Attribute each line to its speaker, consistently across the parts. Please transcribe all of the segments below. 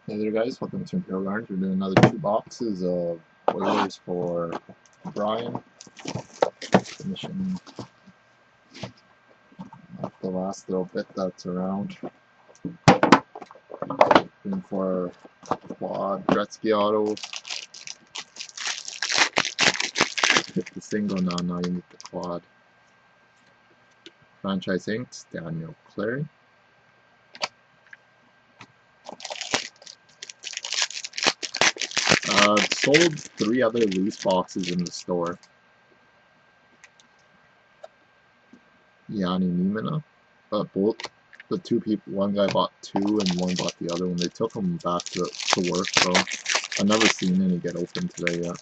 Speaker 1: Hey there guys, welcome to Imperial Orange. We're doing another 2 boxes of Oilers for Brian. Finishing off the last little bit that's around. Looking for quad Gretzky auto. Hit the single, now you need the quad. Franchise Inks, Daniel Cleary. Sold 3 other loose boxes in the store. Yanni Niemina, but both the 2 people, one guy bought 2 and one bought the other one. They took them back to work, so I've never seen any get open today yet.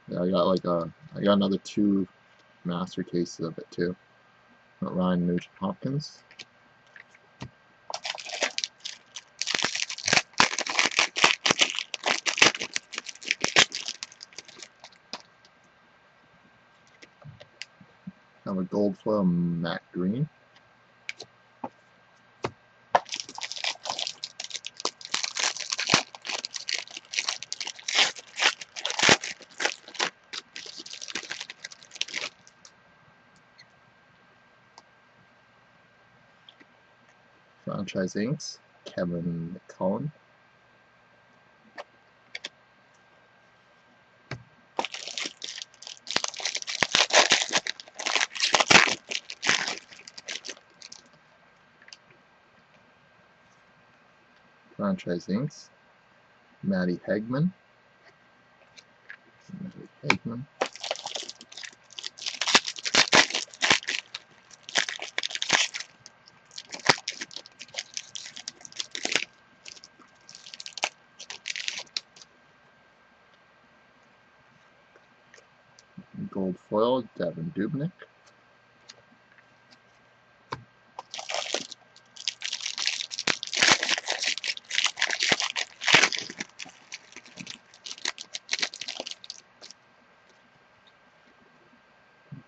Speaker 1: Yeah, I got another 2 master cases of it too. Ryan Nugent-Hopkins. Have a gold foil Matt Green. Franchise Inks, Kevin McCollum. Franchise Inks, Matty Hegman. Gold foil, Devin Dubnyk.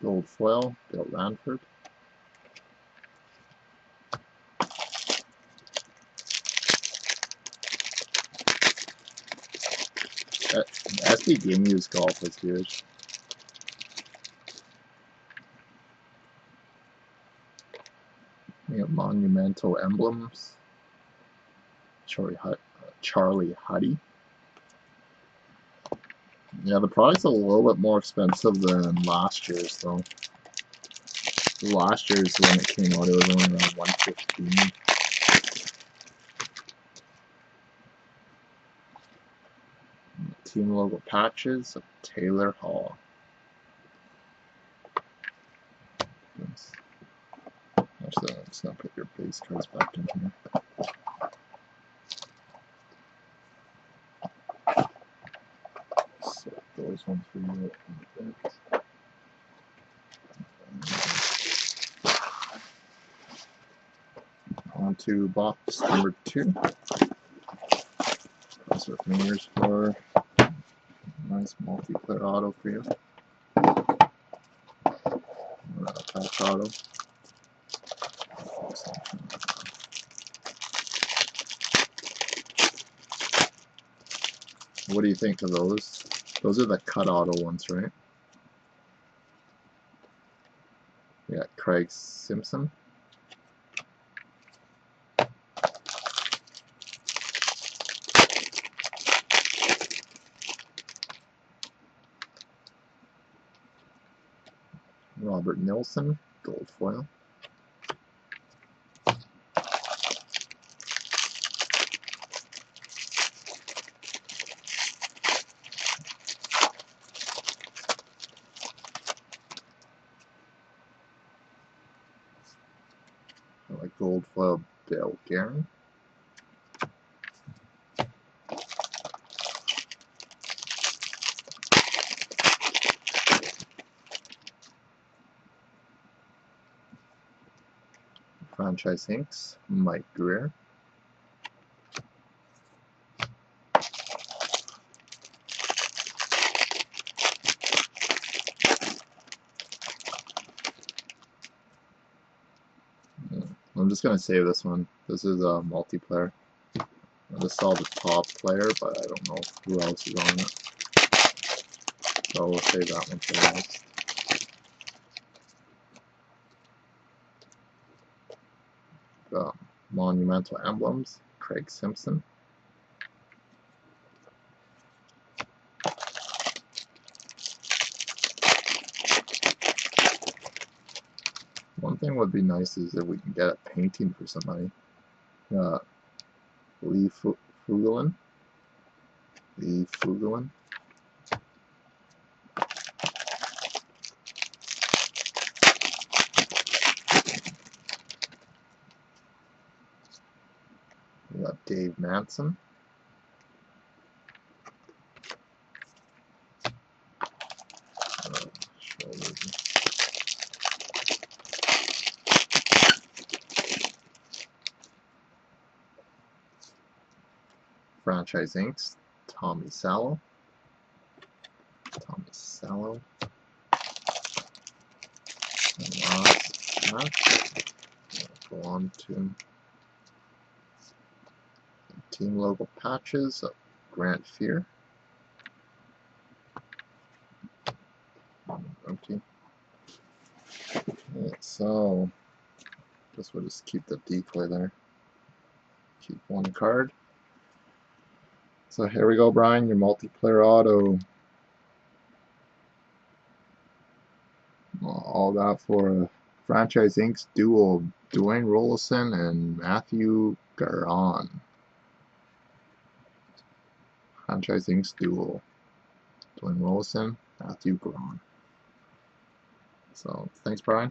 Speaker 1: Gold foil, Bill Ranford. SB Game Use Golf was huge. We have monumental emblems. Charlie Huddy. Yeah, the product's a little bit more expensive than last year's, though. Last year's, when it came out, it was only around $115. Team logo patches of Taylor Hall. Actually, let's not put your base cards back in here. So those ones for you. On to box number 2. Cross our fingers for a nice multi-player auto for you. Patch auto. What do you think of those? Those are the cut auto ones, right? Yeah, Craig Simpson. Robert Nilsson, gold foil. I like gold foil Dale Guerin. Franchise Inks, Mike Greer. I'm just gonna save this one. This is a multiplayer. I just saw the top player, but I don't know who else is on it. So we'll save that one for last. Monumental Emblems, Craig Simpson. One thing would be nice is if we can get a painting for somebody. Lee Fugelin. Lee Fugelin. We got Dave Manson. Franchise Inc.'s Tommy Sallow. And last match, go on to team logo patches of Grant Fear. Okay. So guess we'll just keep the decoy there. Keep one card. So here we go, Brian, your multiplayer auto. All that for Franchise Inc.'s duo, Dwayne Rollison and Matthew Garon. Franchise Inc.'s duo, Dwayne Rollison, Matthew Garon. So thanks, Brian.